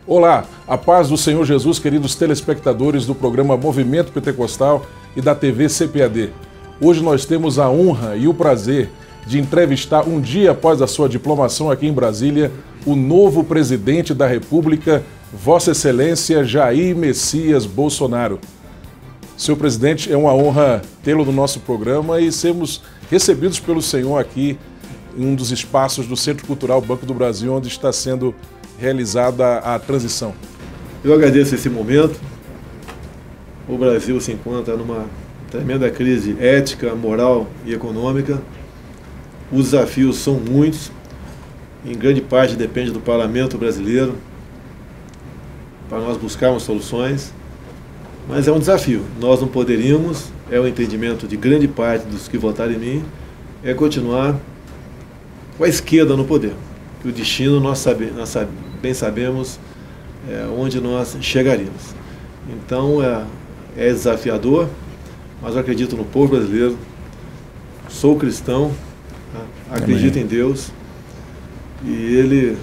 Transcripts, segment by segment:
Olá, a paz do Senhor Jesus, queridos telespectadores do programa Movimento Pentecostal e da TV CPAD. Hoje nós temos a honra e o prazer de entrevistar, um dia após a sua diplomação aqui em Brasília, o novo presidente da República, Vossa Excelência Jair Messias Bolsonaro. Senhor presidente, é uma honra tê-lo no nosso programa e sermos recebidos pelo senhor aqui em um dos espaços do Centro Cultural Banco do Brasil, onde está sendo realizada a transição. Eu agradeço esse momento. O Brasil se encontra numa tremenda crise ética, moral e econômica. Os desafios são muitos, em grande parte depende do parlamento brasileiro para nós buscarmos soluções, mas é um desafio. Nós não poderíamos, é o entendimento de grande parte dos que votaram em mim, é continuar com a esquerda no poder. O destino nós bem sabemos onde nós chegaríamos. Então é desafiador, mas eu acredito no povo brasileiro, sou cristão, acredito em Deus e Ele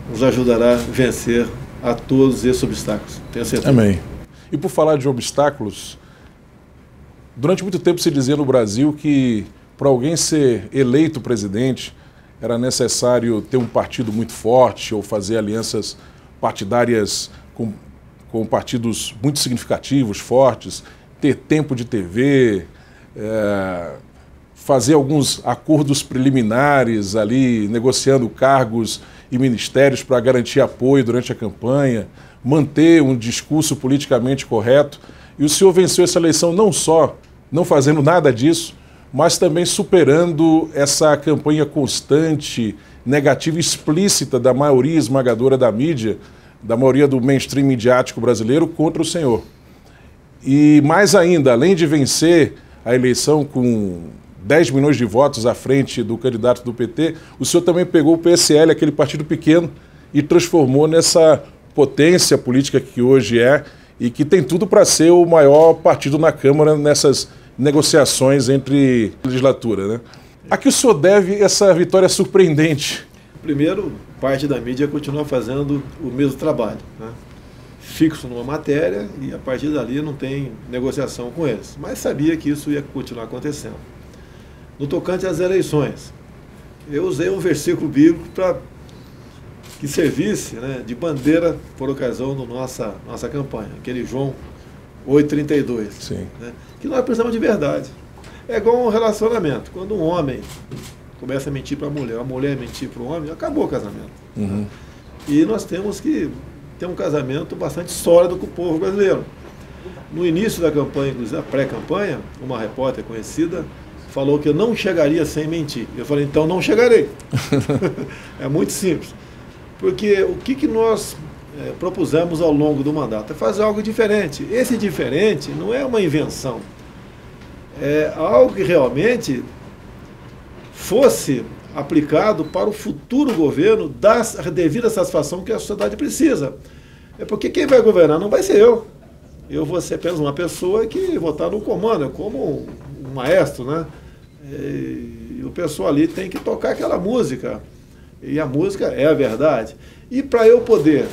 nos ajudará a vencer a todos esses obstáculos, tenho certeza. Amém. E por falar de obstáculos, durante muito tempo se dizia no Brasil que para alguém ser eleito presidente era necessário ter um partido muito forte ou fazer alianças partidárias com partidos muito significativos, fortes, ter tempo de TV, fazer alguns acordos preliminares ali, negociando cargos e ministérios para garantir apoio durante a campanha, manter um discurso politicamente correto. E o senhor venceu essa eleição não só não fazendo nada disso, mas também superando essa campanha constante, negativa e explícita da maioria esmagadora da mídia, da maioria do mainstream midiático brasileiro contra o senhor. E mais ainda, além de vencer a eleição com 10 milhões de votos à frente do candidato do PT, o senhor também pegou o PSL, aquele partido pequeno, e transformou nessa potência política que hoje é e que tem tudo para ser o maior partido na Câmara nessas negociações entre legislatura, né? A que o senhor deve essa vitória surpreendente? Primeiro, parte da mídia continua fazendo o mesmo trabalho, né? Fixo numa matéria e a partir dali não tem negociação com eles. Mas sabia que isso ia continuar acontecendo. No tocante às eleições, eu usei um versículo bíblico para que servisse, né, de bandeira por ocasião da nossa campanha, aquele João 8,32. Sim. Né, que nós precisamos de verdade. É igual um relacionamento. Quando um homem começa a mentir para a mulher mentir para o homem, acabou o casamento. Uhum. Né? E nós temos que ter um casamento bastante sólido com o povo brasileiro. No início da campanha, inclusive a pré-campanha, uma repórter conhecida falou que eu não chegaria sem mentir. Eu falei, então não chegarei. É muito simples. Porque o que nós propusemos ao longo do mandato é fazer algo diferente. Esse diferente não é uma invenção. É algo que realmente fosse aplicado para o futuro governo dar a devida satisfação que a sociedade precisa. É porque quem vai governar não vai ser eu. Eu vou ser apenas uma pessoa que vou estar no comando, é como um maestro, né? E o pessoal ali tem que tocar aquela música. E a música é a verdade. E para eu poder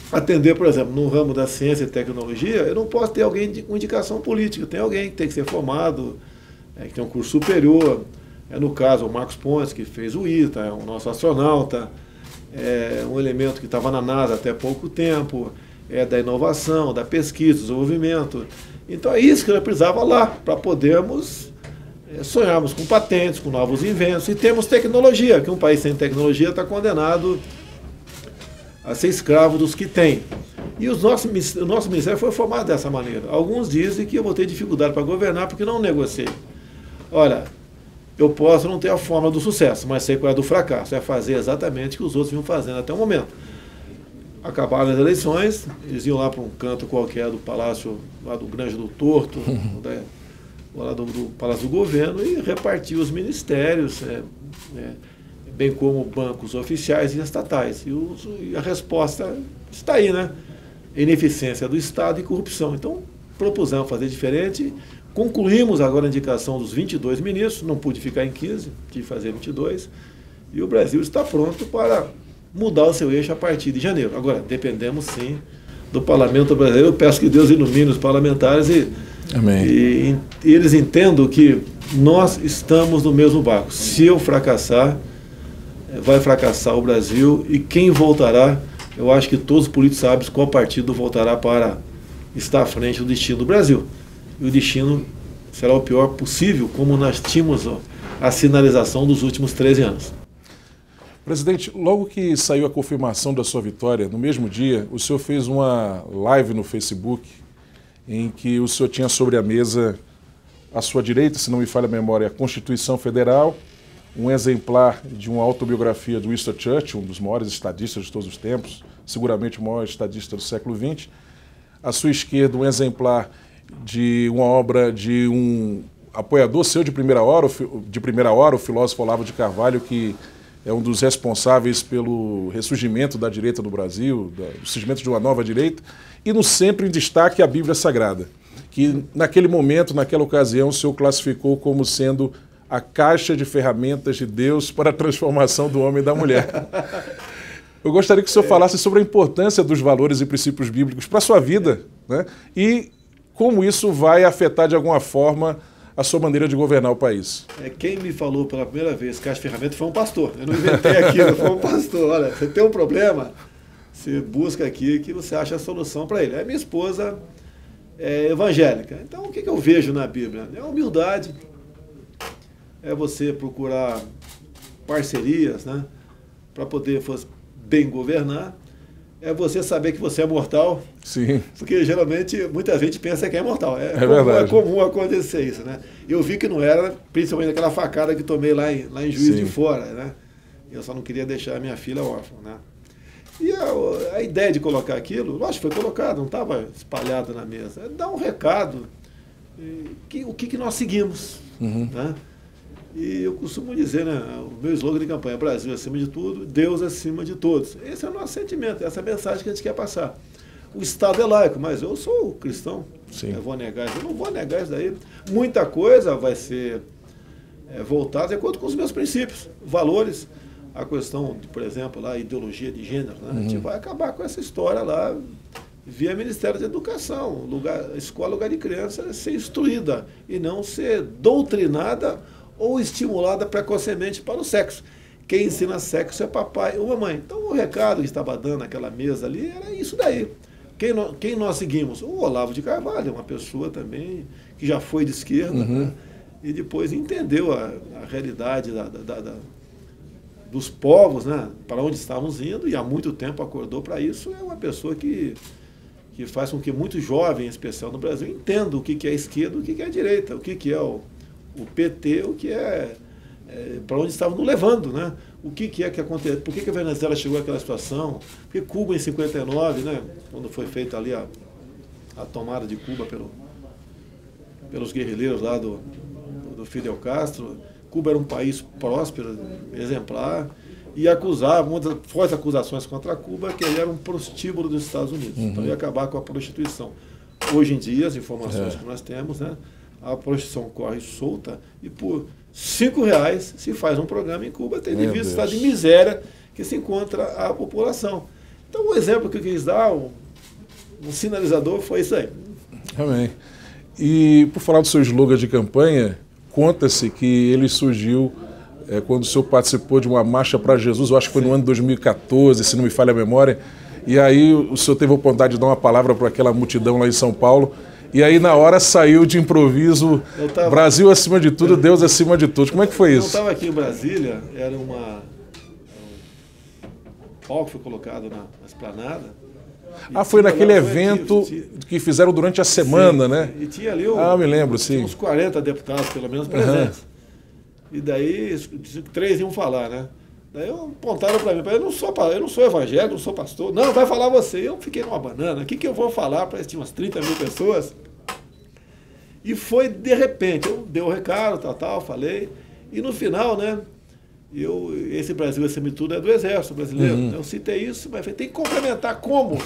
atender, por exemplo, no ramo da ciência e tecnologia, eu não posso ter alguém com indicação política. Tem alguém que tem que ser formado, que tem um curso superior. No caso, o Marcos Pontes, que fez o ITA, é o nosso astronauta, é um elemento que estava na NASA até pouco tempo, é da inovação, da pesquisa, do desenvolvimento. Então é isso que nós precisava lá, para podermos sonharmos com patentes, com novos inventos, e temos tecnologia, que um país sem tecnologia está condenado a ser escravo dos que tem. E o nosso ministério foi formado dessa maneira. Alguns dizem que eu vou ter dificuldade para governar porque não negociei. Olha, eu posso não ter a fórmula do sucesso, mas sei qual é a do fracasso. É fazer exatamente o que os outros vinham fazendo até o momento. Acabaram as eleições, eles iam lá para um canto qualquer do palácio, lá do Grande do Torto, lá do Palácio do Governo, e repartir os ministérios, bem como bancos oficiais e estatais. E a resposta está aí, né? Ineficiência do Estado e corrupção. Então, propusemos fazer diferente. Concluímos agora a indicação dos 22 ministros, não pude ficar em 15, tive que fazer 22, e o Brasil está pronto para mudar o seu eixo a partir de janeiro. Agora, dependemos sim do Parlamento brasileiro. Eu peço que Deus ilumine os parlamentares e eles entendam que nós estamos no mesmo barco. Se eu fracassar, vai fracassar o Brasil, e quem voltará, eu acho que todos os políticos sabem qual partido voltará para estar à frente do destino do Brasil. E o destino será o pior possível, como nós tínhamos a sinalização dos últimos 13 anos. Presidente, logo que saiu a confirmação da sua vitória, no mesmo dia, o senhor fez uma live no Facebook em que o senhor tinha sobre a mesa, à sua direita, se não me falha a memória, a Constituição Federal, um exemplar de uma autobiografia do Winston Churchill, um dos maiores estadistas de todos os tempos, seguramente o maior estadista do século XX. À sua esquerda, um exemplar de uma obra de um apoiador seu de primeira hora, o filósofo Olavo de Carvalho, que é um dos responsáveis pelo ressurgimento da direita no Brasil, do surgimento de uma nova direita, e no centro em destaque a Bíblia Sagrada, que naquele momento, naquela ocasião, o senhor classificou como sendo a caixa de ferramentas de Deus para a transformação do homem e da mulher. Eu gostaria que o senhor falasse sobre a importância dos valores e princípios bíblicos para a sua vida, né? E como isso vai afetar de alguma forma a sua maneira de governar o país. Quem me falou pela primeira vez caixa de ferramentas foi um pastor. Eu não inventei aquilo, foi um pastor. Olha, você tem um problema, você busca aqui que você acha a solução para ele. A minha esposa é evangélica. Então, o que eu vejo na Bíblia? É a humildade, é você procurar parcerias, né, para poder bem governar, é você saber que você é mortal. Sim. Porque geralmente muita gente pensa que é mortal. Verdade. É comum acontecer isso, né? Eu vi que não era, principalmente aquela facada que tomei lá em Juiz de Fora, né? Eu só não queria deixar a minha filha órfã, né? E a ideia de colocar aquilo, lógico, foi colocado, não estava espalhado na mesa. É dar um recado, o que nós seguimos, né? E eu costumo dizer, né, o meu slogan de campanha, Brasil acima de tudo, Deus acima de todos. Esse é o nosso sentimento, essa é a mensagem que a gente quer passar. O Estado é laico, mas eu sou cristão. Sim. Eu não vou negar isso daí. Muita coisa vai ser voltada de acordo com os meus princípios, valores. A questão, por exemplo, lá, ideologia de gênero, né? A gente vai acabar com essa história lá via Ministério da Educação. Escola, lugar de criança, ser instruída e não ser doutrinada ou estimulada precocemente para o sexo. Quem ensina sexo é papai ou mamãe. Então o recado que estava dando naquela mesa ali era isso daí. Quem nós seguimos? O Olavo de Carvalho, uma pessoa também que já foi de esquerda, né? E depois entendeu a realidade dos povos, né? Para onde estávamos indo, e há muito tempo acordou para isso. É uma pessoa que faz com que muitos jovens, em especial no Brasil, entendam o que é esquerda, o que é a direita, o que é o PT, o que para onde estavam nos levando, né? O que é que aconteceu? Por que a Venezuela chegou àquela situação? Porque Cuba, em 59, né, quando foi feita ali a tomada de Cuba pelos guerrilheiros lá do Fidel Castro, Cuba era um país próspero, exemplar, e acusavam, uma das fortes acusações contra Cuba, que ele era um prostíbulo dos Estados Unidos. Então ia acabar com a prostituição. Hoje em dia, as informações que nós temos, né, a prostituição corre solta e por R$5 se faz um programa em Cuba, tendo em vista o estado de miséria que se encontra a população. Então, o exemplo que eu quis dar, um sinalizador, foi isso aí. Amém. E, por falar do seu slogan de campanha, conta-se que ele surgiu quando o senhor participou de uma marcha para Jesus, eu acho que foi no ano de 2014, se não me falha a memória, e aí o senhor teve a oportunidade de dar uma palavra para aquela multidão lá em São Paulo. E aí, na hora, saiu de improviso, Brasil acima de tudo, Deus acima de tudo. Como é que foi isso? Eu estava aqui em Brasília, era um palco foi colocado na esplanada. Foi naquele evento que fizeram durante a semana, né? E tinha ali me lembro, sim. uns 40 deputados, pelo menos, presentes. E daí, 3 iam falar, né? Daí apontaram para mim, eu não sou evangélico, não sou pastor. Não, vai falar você. Eu fiquei numa banana. O que eu vou falar para tinha umas 30 mil pessoas? E foi de repente. Eu dei o recado, falei. E no final, né? Esse Brasil acima de tudo é do Exército Brasileiro. Eu citei isso, mas tem que complementar como?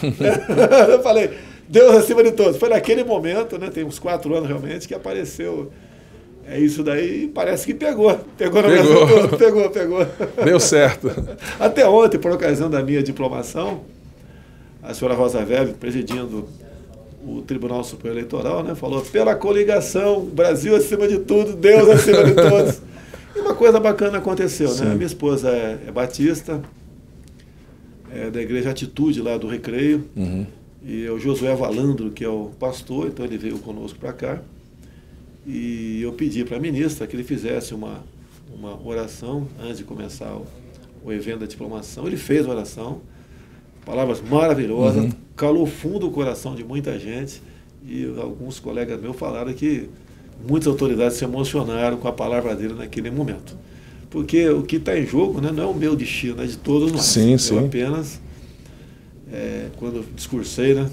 Eu falei, Deus acima de todos. Foi naquele momento, né? Tem uns 4 anos realmente, que apareceu É isso daí, parece que pegou. Pegou na Brasil todo, pegou. Deu certo. Até ontem, por ocasião da minha diplomação, a senhora Rosa Weber, presidindo o Tribunal Superior Eleitoral, né, falou: pela coligação, Brasil acima de tudo, Deus acima de todos. E uma coisa bacana aconteceu, né? A minha esposa é batista, é da Igreja Atitude, lá do Recreio, e o Josué Valandro, que é o pastor, então ele veio conosco para cá, e eu pedi para a ministra que ele fizesse uma oração antes de começar o evento da diplomação. Ele fez a oração, palavras maravilhosas, calou fundo o coração de muita gente, e alguns colegas meus falaram que muitas autoridades se emocionaram com a palavra dele naquele momento. Porque o que está em jogo, né, não é o meu destino, é de todos nós. Sim, sim. Eu apenas, quando eu discursei, né,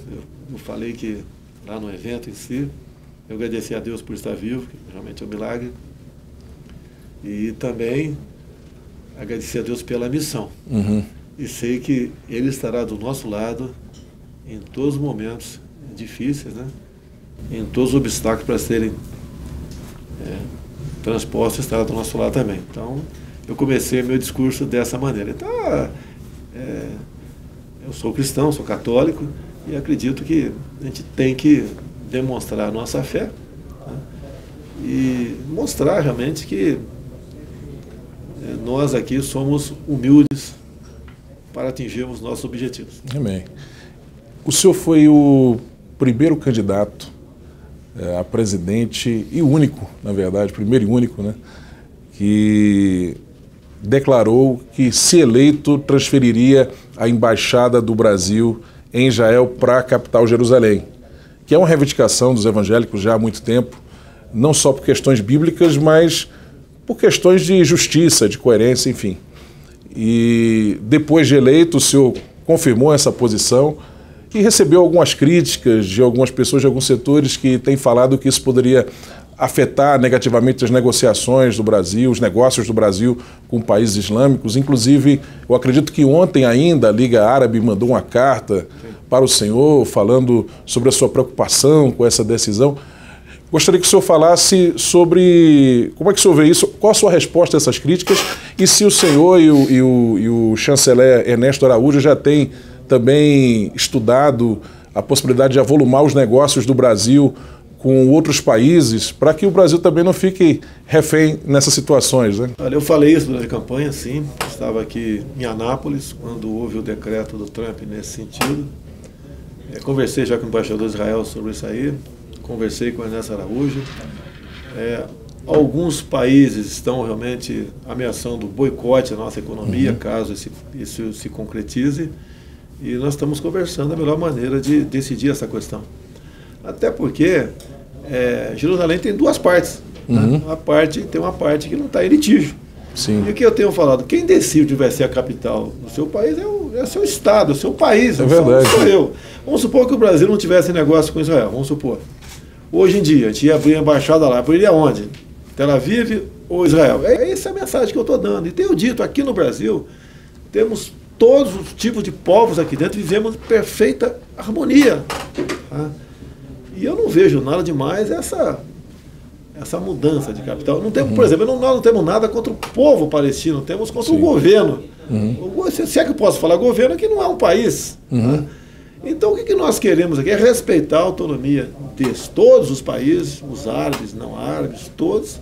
eu falei que lá no evento em si, eu agradeci a Deus por estar vivo, que realmente é um milagre, e também agradeci a Deus pela missão. E sei que Ele estará do nosso lado em todos os momentos difíceis, né? Em todos os obstáculos para serem transpostos, estará do nosso lado também. Então, eu comecei meu discurso dessa maneira. Então, eu sou cristão, sou católico, e acredito que a gente tem que demonstrar a nossa fé, né? E mostrar realmente que nós aqui somos humildes para atingirmos nossos objetivos. Amém. O senhor foi o primeiro candidato a presidente e único, na verdade, primeiro e único, né, que declarou que, se eleito, transferiria a embaixada do Brasil em Israel para a capital Jerusalém, que é uma reivindicação dos evangélicos já há muito tempo, não só por questões bíblicas, mas por questões de justiça, de coerência, enfim. E depois de eleito, o senhor confirmou essa posição e recebeu algumas críticas de algumas pessoas, de alguns setores, que têm falado que isso poderia afetar negativamente as negociações do Brasil, os negócios do Brasil com países islâmicos. Inclusive, eu acredito que ontem ainda a Liga Árabe mandou uma carta para o senhor falando sobre a sua preocupação com essa decisão. Gostaria que o senhor falasse sobre como é que o senhor vê isso, qual a sua resposta a essas críticas, e se o senhor e o chanceler Ernesto Araújo já têm também estudado a possibilidade de avolumar os negócios do Brasil com outros países, para que o Brasil também não fique refém nessas situações, né? Olha, eu falei isso durante a campanha, sim. Estava aqui em Anápolis, quando houve o decreto do Trump nesse sentido. Conversei já com o embaixador de Israel sobre isso aí, conversei com o Ernesto Araújo. Alguns países estão realmente ameaçando o boicote à nossa economia, caso isso se concretize, e nós estamos conversando a melhor maneira de decidir essa questão. Até porque Jerusalém tem duas partes. Né? Tem uma parte que não está em litígio. Sim. E o que eu tenho falado, quem decide vai ser a capital do seu país é o seu estado, o seu país, não sou eu. Vamos supor que o Brasil não tivesse negócio com Israel, vamos supor. Hoje em dia, a gente ia abrir a embaixada lá, abriria onde? Tel Aviv ou Israel? Essa é a mensagem que eu estou dando. E tenho dito, aqui no Brasil, temos todos os tipos de povos aqui dentro, vivemos em perfeita harmonia. Tá? E eu não vejo nada demais essa mudança de capital. Não temos, por exemplo, nós não temos nada contra o povo palestino, temos contra o governo. Se é que eu posso falar governo, que não é um país. Tá? Então, o que nós queremos aqui é respeitar a autonomia de todos os países, os árabes, não árabes, todos.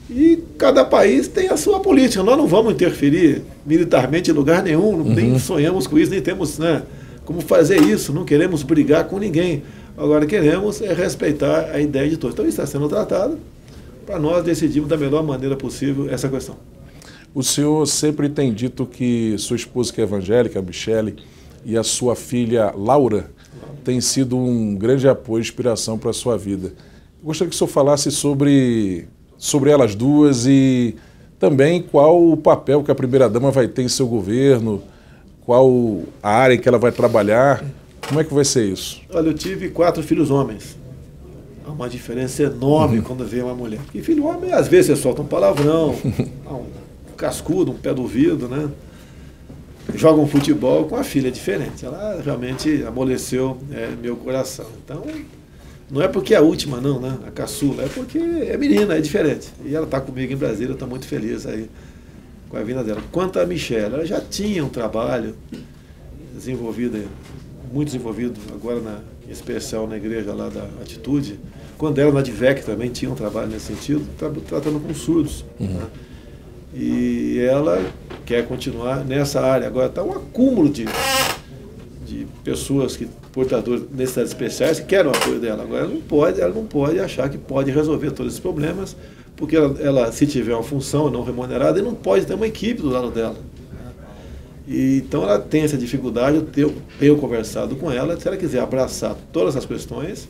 E cada país tem a sua política. Nós não vamos interferir militarmente em lugar nenhum, nem sonhamos com isso, nem temos, né, como fazer isso, não queremos brigar com ninguém. Agora queremos respeitar a ideia de todos. Então isso está sendo tratado para nós decidirmos da melhor maneira possível essa questão. O senhor sempre tem dito que sua esposa, que é evangélica, a Michele, e a sua filha Laura têm sido um grande apoio e inspiração para a sua vida. Eu gostaria que o senhor falasse sobre elas duas e também qual o papel que a primeira-dama vai ter em seu governo, qual a área em que ela vai trabalhar. Como é que vai ser isso? Olha, eu tive 4 filhos homens. Há uma diferença enorme quando vem uma mulher. Porque filho homem, às vezes você solta um palavrão, um cascudo, um pé do ouvido, né? Joga um futebol. Com a filha é diferente. Ela realmente amoleceu meu coração. Então, Não é porque é a última, não, né? A caçula. É porque é menina, é diferente. E ela está comigo em Brasília, eu estou muito feliz aí com a vinda dela. Quanto a Michelle, ela já tinha um trabalho desenvolvido, muito desenvolvido, agora em especial na igreja lá da Atitude. Quando ela na DVEC também tinha um trabalho nesse sentido, tratando com surdos. Né? E ela quer continuar nessa área. Agora está um acúmulo de pessoas portadores de necessidades especiais que querem o apoio dela. Agora ela não pode achar que pode resolver todos esses problemas, porque ela se tiver uma função não remunerada, não pode ter uma equipe do lado dela. E, então ela tem essa dificuldade, eu tenho conversado com ela, se ela quiser abraçar todas as questões,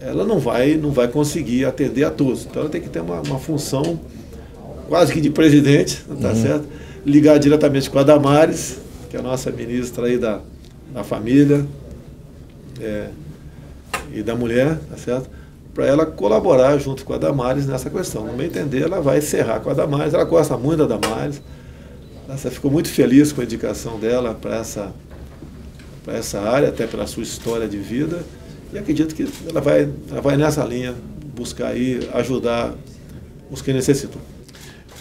ela não vai conseguir atender a todos. Então ela tem que ter uma função quase que de presidente, tá certo? Ligar diretamente com a Damares, que é a nossa ministra aí da família e da mulher, tá certo? Para ela colaborar junto com a Damares nessa questão. No meu entender, ela vai encerrar com a Damares, ela gosta muito da Damares, ela ficou muito feliz com a indicação dela para essa área, até pela sua história de vida, e acredito que ela vai nessa linha, buscar aí ajudar os que necessitam.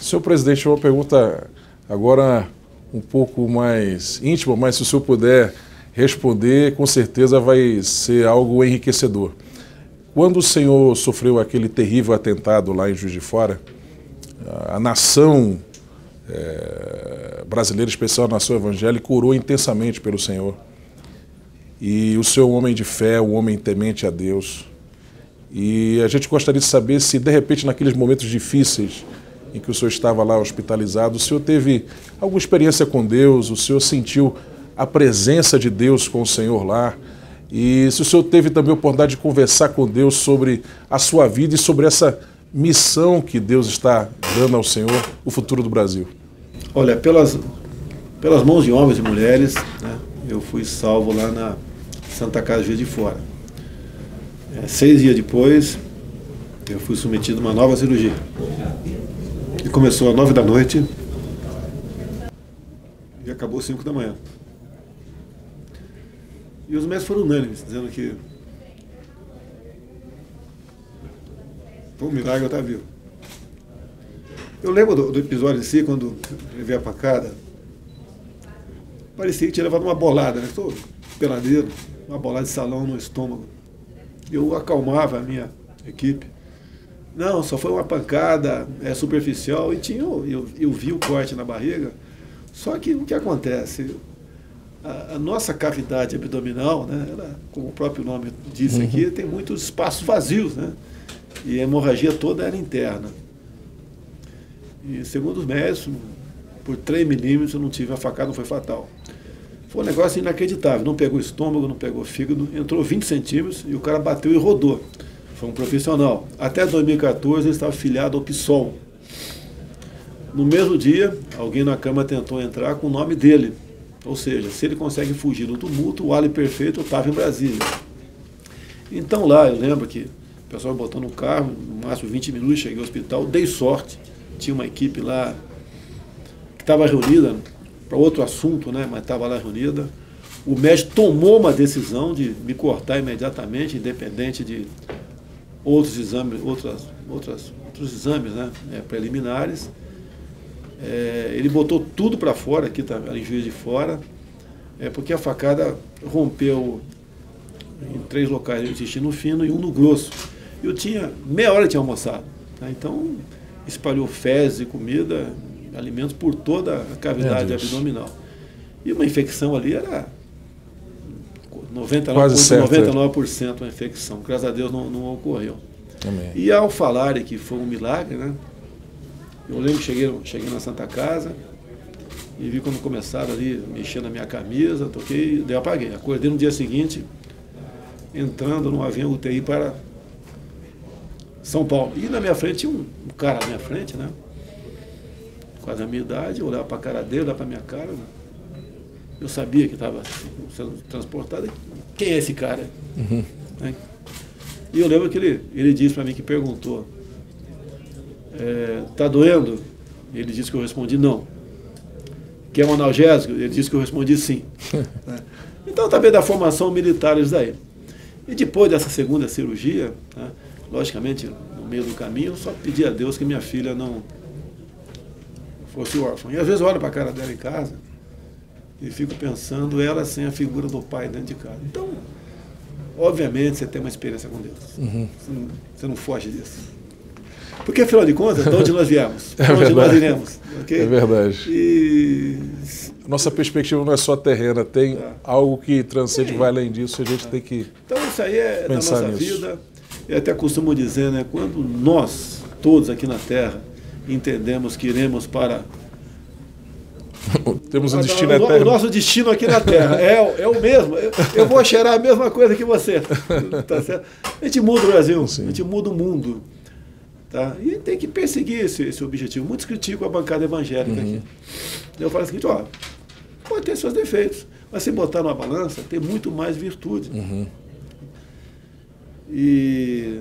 Senhor presidente, uma pergunta agora um pouco mais íntima, mas se o senhor puder responder, com certeza vai ser algo enriquecedor. Quando o senhor sofreu aquele terrível atentado lá em Juiz de Fora, a nação brasileira, em especial a nação evangélica, orou intensamente pelo senhor. E o senhor é um homem de fé, um homem temente a Deus. E a gente gostaria de saber se, de repente, naqueles momentos difíceis em que o senhor estava lá hospitalizado, o senhor teve alguma experiência com Deus, o senhor sentiu a presença de Deus com o senhor lá, e se o senhor teve também a oportunidade de conversar com Deus sobre a sua vida e sobre essa missão que Deus está dando ao senhor, o futuro do Brasil. Olha, pelas mãos de homens e mulheres, né, eu fui salvo lá na Santa Casa de Juiz de Fora. 6 dias depois, eu fui submetido a uma nova cirurgia. E começou às 9 da noite e acabou às 5 da manhã. E os médicos foram unânimes, dizendo que foi um milagre eu estar vivo. Eu lembro do episódio em si, quando ele veio a pancada, parecia que tinha levado uma bolada, né? Estou peladeiro, uma bolada de salão no estômago. Eu acalmava a minha equipe. Não, só foi uma pancada superficial, e eu vi o corte na barriga. Só que o que acontece? A nossa cavidade abdominal, né, ela, como o próprio nome disse aqui, tem muitos espaços vazios, né? E a hemorragia toda era interna. E segundo os médicos, por 3 milímetros eu não tive a facada, não foi fatal. Foi um negócio inacreditável, não pegou estômago, não pegou fígado, entrou 20 centímetros e o cara bateu e rodou. Foi um profissional. Até 2014 ele estava filiado ao PSOL. No mesmo dia, alguém na Câmara tentou entrar com o nome dele. Ou seja, se ele consegue fugir do tumulto, o Ali Perfeito estava em Brasília. Então lá, eu lembro que o pessoal botou no carro, no máximo 20 minutos, cheguei ao hospital, dei sorte. Tinha uma equipe lá que estava reunida para outro assunto, né, mas estava lá reunida. O médico tomou uma decisão de me cortar imediatamente, independente de outros exames, outros exames, né, preliminares. Ele botou tudo para fora, aqui tá, em Juiz de Fora, porque a facada rompeu em 3 locais no intestino fino e um no grosso. Eu tinha, meia hora eu tinha almoçado, tá? Então espalhou fezes e comida, alimentos por toda a cavidade abdominal. E uma infecção ali era 99% uma infecção. Graças a Deus não ocorreu. Amém. E ao falarem que foi um milagre, né? Eu lembro que cheguei na Santa Casa e vi quando começaram ali mexer na minha camisa, toquei, daí eu apaguei. Acordei no dia seguinte, entrando num avião UTI para São Paulo. E na minha frente tinha um cara na minha frente, né? Quase a minha idade, eu olhava para a cara dele, olhava para a minha cara. Né? Eu sabia que estava sendo transportado. Quem é esse cara? Né? E eu lembro que ele disse para mim, que perguntou, tá doendo? Ele disse que eu respondi não. Quer um analgésico? Ele disse que eu respondi sim. Então, tá vendo a formação militar isso daí. E depois dessa segunda cirurgia, né, logicamente, no meio do caminho, eu só pedi a Deus que minha filha não fosse órfã. E às vezes eu olho para a cara dela em casa e fico pensando ela sem a figura do pai dentro de casa. Então, obviamente, você tem uma experiência com Deus. Você não foge disso. Porque, afinal de contas, de onde nós viemos? De onde nós iremos? Okay? É verdade. E... A nossa perspectiva não é só terrena, tem algo que transcende, vai além disso, a gente tem que Então, isso aí é da pensar nossa nisso. vida. Eu até costumo dizer, né, quando nós, todos aqui na Terra, entendemos que iremos para... Temos um destino eterno. O nosso destino aqui na Terra é o mesmo. Eu vou cheirar a mesma coisa que você. Tá certo? A gente muda o Brasil, Sim. a gente muda o mundo. Tá? E tem que perseguir esse objetivo. Muitos criticam a bancada evangélica aqui. Eu falo o seguinte, ó, pode ter seus defeitos, mas se botar numa balança, tem muito mais virtude. E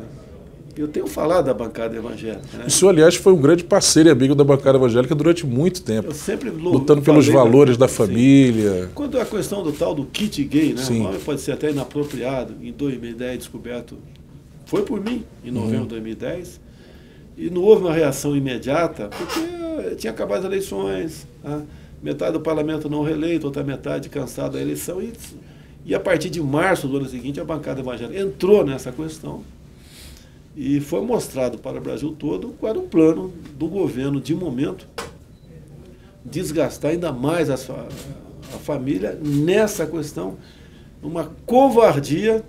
eu tenho falado da bancada evangélica. Né? O senhor, aliás, foi um grande parceiro e amigo da bancada evangélica durante muito tempo. Eu sempre lutando pelos valores da família. Sim. Quando a questão do tal do kit gay, né? Sim. O nome pode ser até inapropriado, em 2010 descoberto, foi por mim, em novembro de 2010, e não houve uma reação imediata, porque tinha acabado as eleições, né? Metade do parlamento não reeleito, outra metade cansada da eleição, e a partir de março do ano seguinte a bancada evangélica entrou nessa questão e foi mostrado para o Brasil todo qual era o plano do governo de momento desgastar ainda mais a família nessa questão, uma covardia,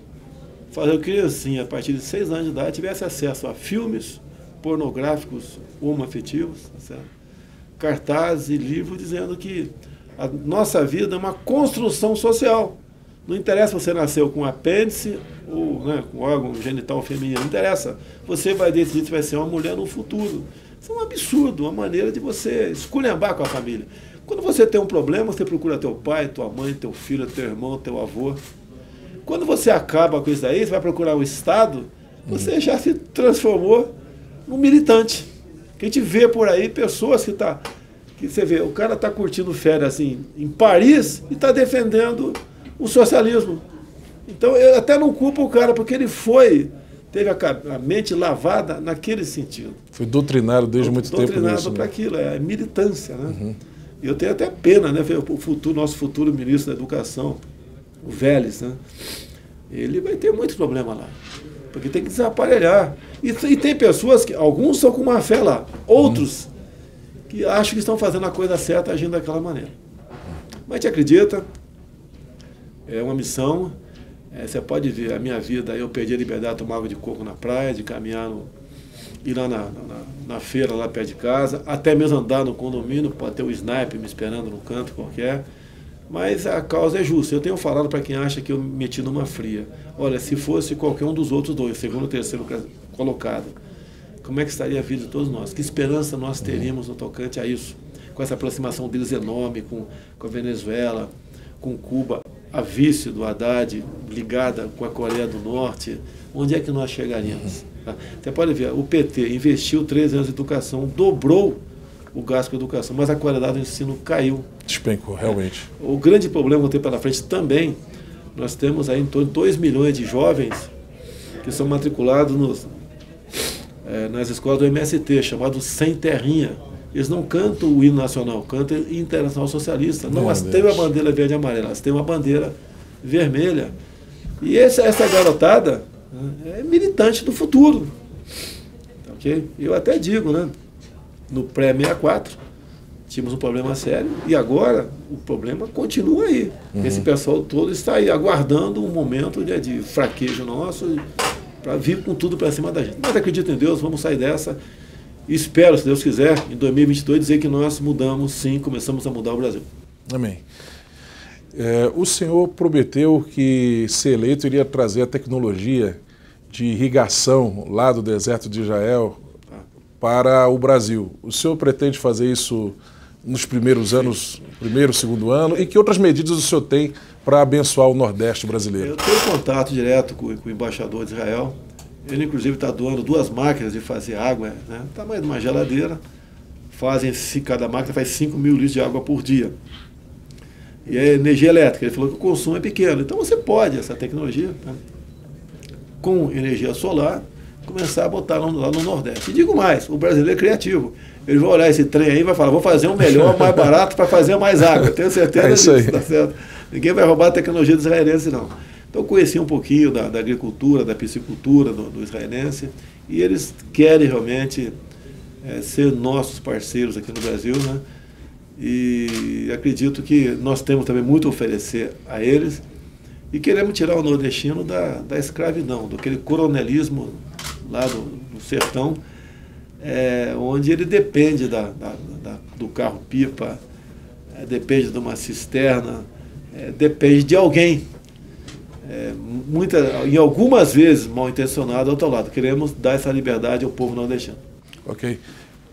fazer com que criancinha a partir de 6 anos de idade tivesse acesso a filmes pornográficos homoafetivos, tá certo? Cartazes e livros dizendo que a nossa vida é uma construção social. Não interessa se você nasceu com apêndice ou, né, com órgão genital feminino, não interessa. Você vai decidir se vai ser uma mulher no futuro. Isso é um absurdo, uma maneira de você esculhambar com a família. Quando você tem um problema, você procura teu pai, tua mãe, teu filho, teu irmão, teu avô. Quando você acaba com isso aí, você vai procurar o Estado, você já se transformou num militante. Que a gente vê por aí pessoas que você vê, o cara está curtindo férias assim, em Paris e está defendendo o socialismo. Então eu até não culpo o cara, porque ele teve a mente lavada naquele sentido. Foi doutrinado desde muito tempo. Doutrinado para aquilo, é militância, né? E eu tenho até pena, né? O nosso futuro ministro da Educação, o Vélez, né? Ele vai ter muito problema lá. Porque tem que desaparelhar. E tem pessoas que, alguns são com má fé lá, outros que acham que estão fazendo a coisa certa agindo daquela maneira. Mas a gente acredita, é uma missão. Você pode ver a minha vida, eu perdi a liberdade de tomar água de coco na praia, de caminhar, ir lá na feira, lá perto de casa, até mesmo andar no condomínio, pode ter o sniper me esperando no canto qualquer. Mas a causa é justa. Eu tenho falado para quem acha que eu me meti numa fria. Olha, se fosse qualquer um dos outros dois, segundo ou terceiro colocado, como é que estaria a vida de todos nós? Que esperança nós teríamos no tocante a isso? Com essa aproximação deles enorme com a Venezuela, com Cuba, a vice do Haddad ligada com a Coreia do Norte, onde é que nós chegaríamos? Você pode ver, o PT investiu 13 anos em educação, dobrou o gasto com a educação, mas a qualidade do ensino caiu. Despencou, realmente. O grande problema que tem pela frente também, nós temos aí em torno de 2 milhões de jovens que são matriculados nas escolas do MST, chamados Sem Terrinha. Eles não cantam o hino nacional, cantam o Internacional Socialista. Não, elas têm uma bandeira verde e amarela, elas têm uma bandeira vermelha. E essa garotada é militante do futuro. Okay? Eu até digo, né? No pré-64, tínhamos um problema sério e agora o problema continua aí. Esse pessoal todo está aí aguardando um momento de fraquejo nosso para vir com tudo para cima da gente. Mas acredito em Deus, vamos sair dessa. E espero, se Deus quiser, em 2022 dizer que nós mudamos, sim, começamos a mudar o Brasil. Amém. O senhor prometeu que, se eleito, iria trazer a tecnologia de irrigação lá do deserto de Israel para o Brasil. O senhor pretende fazer isso nos primeiros anos, primeiro, segundo ano? E que outras medidas o senhor tem para abençoar o Nordeste brasileiro? Eu tenho contato direto com o embaixador de Israel. Ele, inclusive, está doando 2 máquinas de fazer água, né? Tamanho de uma geladeira. Cada máquina faz 5 mil litros de água por dia. E é energia elétrica. Ele falou que o consumo é pequeno. Então você pode, essa tecnologia, né? com energia solar, começar a botar lá no Nordeste. E digo mais, o brasileiro é criativo. Ele vai olhar esse trem aí e vai falar, vou fazer um melhor, mais barato para fazer mais água. Tenho certeza disso, tá certo? Ninguém vai roubar a tecnologia do israelense, não. Então, conheci um pouquinho da agricultura, da piscicultura do israelense, e eles querem realmente ser nossos parceiros aqui no Brasil, né? E acredito que nós temos também muito a oferecer a eles, e queremos tirar o nordestino da escravidão, daquele coronelismo lá do sertão, onde ele depende do carro-pipa, depende de uma cisterna, depende de alguém, em algumas vezes mal intencionado ao outro lado. Queremos dar essa liberdade ao povo nordestino. Ok.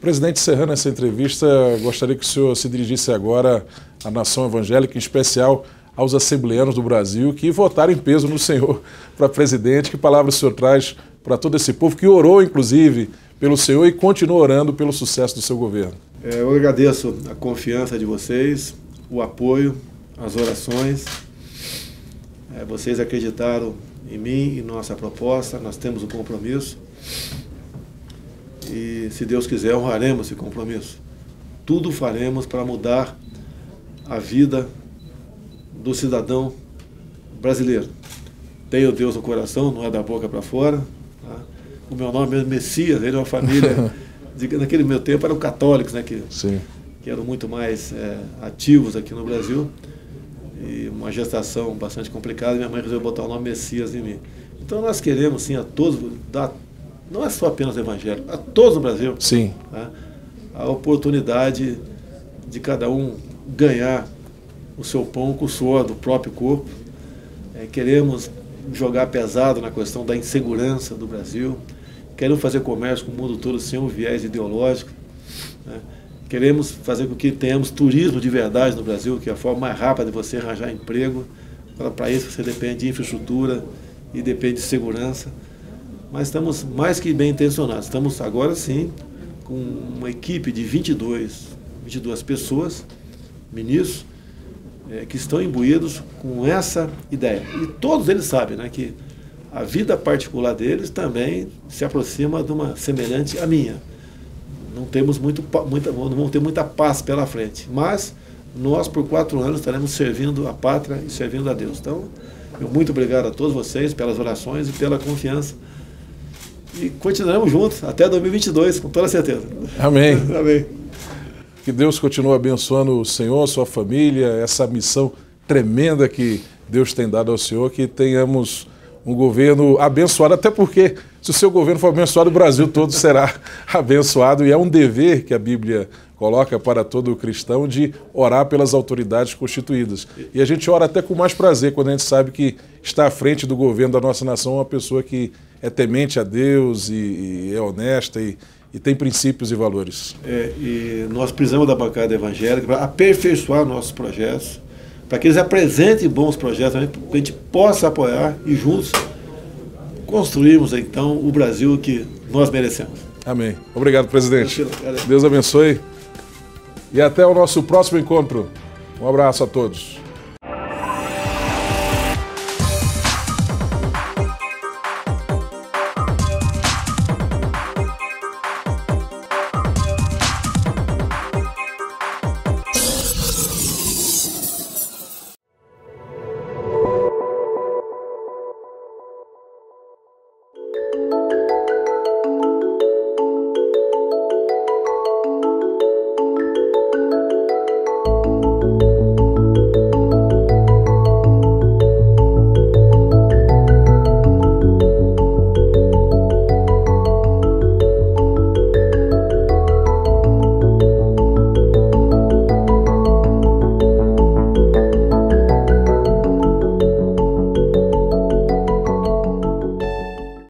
Presidente, encerrando essa entrevista, gostaria que o senhor se dirigisse agora à nação evangélica, em especial aos assembleanos do Brasil que votaram em peso no senhor para presidente. Que palavra o senhor traz para todo esse povo que orou, inclusive, pelo senhor e continua orando pelo sucesso do seu governo? Eu agradeço a confiança de vocês, o apoio, as orações. Vocês acreditaram em mim e nossa proposta, nós temos um compromisso. E, se Deus quiser, honraremos esse compromisso. Tudo faremos para mudar a vida do cidadão brasileiro. Tenho Deus no coração, não é da boca para fora. Tá? O meu nome é Messias, ele é uma família... naquele meu tempo eram católicos, né, que eram muito mais ativos aqui no Brasil. E uma gestação bastante complicada, minha mãe resolveu botar o nome Messias em mim. Então nós queremos, sim, a todos, não é só apenas evangélico, a todos no Brasil, tá? A oportunidade de cada um ganhar o seu pão com o suor do próprio corpo. Queremos jogar pesado na questão da insegurança do Brasil, queremos fazer comércio com o mundo todo sem um viés ideológico, né? Queremos fazer com que tenhamos turismo de verdade no Brasil, que é a forma mais rápida de você arranjar emprego. Para isso você depende de infraestrutura e depende de segurança. Mas estamos mais que bem intencionados. Estamos agora sim com uma equipe de 22 pessoas, ministros, que estão imbuídos com essa ideia. E todos eles sabem, né, que a vida particular deles também se aproxima de uma semelhante à minha. Não vamos ter muita paz pela frente, mas nós por 4 anos estaremos servindo a pátria e servindo a Deus. Então, muito obrigado a todos vocês pelas orações e pela confiança. E continuaremos juntos até 2022, com toda certeza. Amém. Amém. Que Deus continue abençoando o senhor, sua família, essa missão tremenda que Deus tem dado ao senhor, que tenhamos um governo abençoado, até porque se o seu governo for abençoado, o Brasil todo será abençoado, e é um dever que a Bíblia coloca para todo cristão de orar pelas autoridades constituídas. E a gente ora até com mais prazer quando a gente sabe que está à frente do governo da nossa nação uma pessoa que é temente a Deus e é honesta e tem princípios e valores. E nós precisamos da bancada evangélica para aperfeiçoar nossos projetos, para que eles apresentem bons projetos, para que a gente possa apoiar e juntos construirmos então o Brasil que nós merecemos. Amém. Obrigado, presidente. Deus abençoe. E até o nosso próximo encontro. Um abraço a todos.